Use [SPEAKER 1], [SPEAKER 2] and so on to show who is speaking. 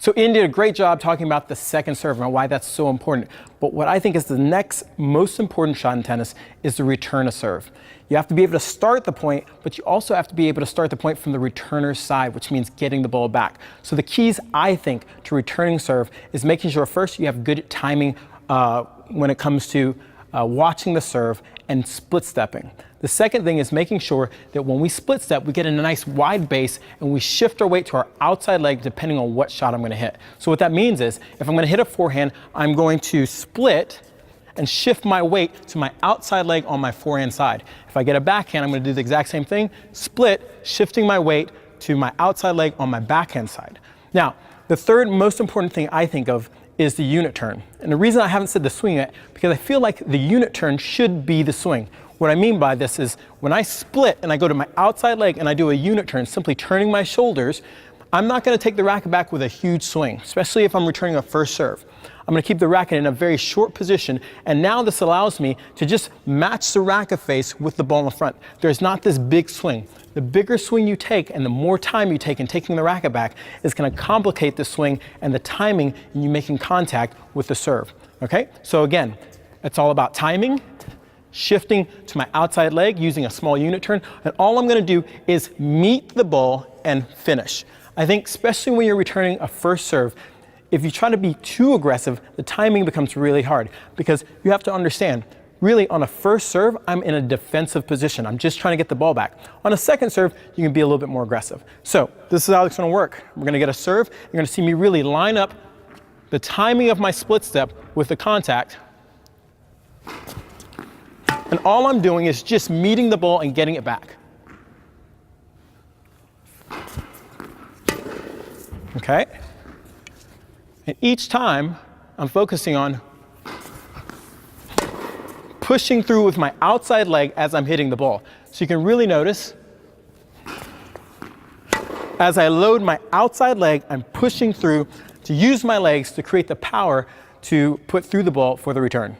[SPEAKER 1] So Ian did a great job talking about the second serve and why that's so important. But what I think is the next most important shot in tennis is the return of serve. You have to be able to start the point, but you also have to be able to start the point from the returner's side, which means getting the ball back. So the keys, I think, to returning serve is making sure first you have good timing when it comes to watching the serve and split stepping. The second thing is making sure that when we split step, we get in a nice wide base and we shift our weight to our outside leg depending on what shot I'm going to hit. So what that means is if I'm going to hit a forehand, I'm going to split and shift my weight to my outside leg on my forehand side. If I get a backhand, I'm going to do the exact same thing, split, shifting my weight to my outside leg on my backhand side. Now, the third most important thing I think of is the unit turn. And the reason I haven't said the swing yet, because I feel like the unit turn should be the swing. What I mean by this is when I split and I go to my outside leg and I do a unit turn, simply turning my shoulders, I'm not going to take the racket back with a huge swing, especially if I'm returning a first serve. I'm going to keep the racket in a very short position, and now this allows me to just match the racket face with the ball in front. There's not this big swing. The bigger swing you take and the more time you take in taking the racket back is going to complicate the swing and the timing in you making contact with the serve. Okay? So again, it's all about timing, shifting to my outside leg using a small unit turn, and all I'm going to do is meet the ball and finish. I think especially when you're returning a first serve, if you try to be too aggressive, the timing becomes really hard because you have to understand, really on a first serve, I'm in a defensive position. I'm just trying to get the ball back. On a second serve, you can be a little bit more aggressive. So this is how it's going to work. We're going to get a serve. You're going to see me really line up the timing of my split step with the contact. And all I'm doing is just meeting the ball and getting it back. Okay? And each time, I'm focusing on pushing through with my outside leg as I'm hitting the ball. So you can really notice, as I load my outside leg, I'm pushing through to use my legs to create the power to put through the ball for the return.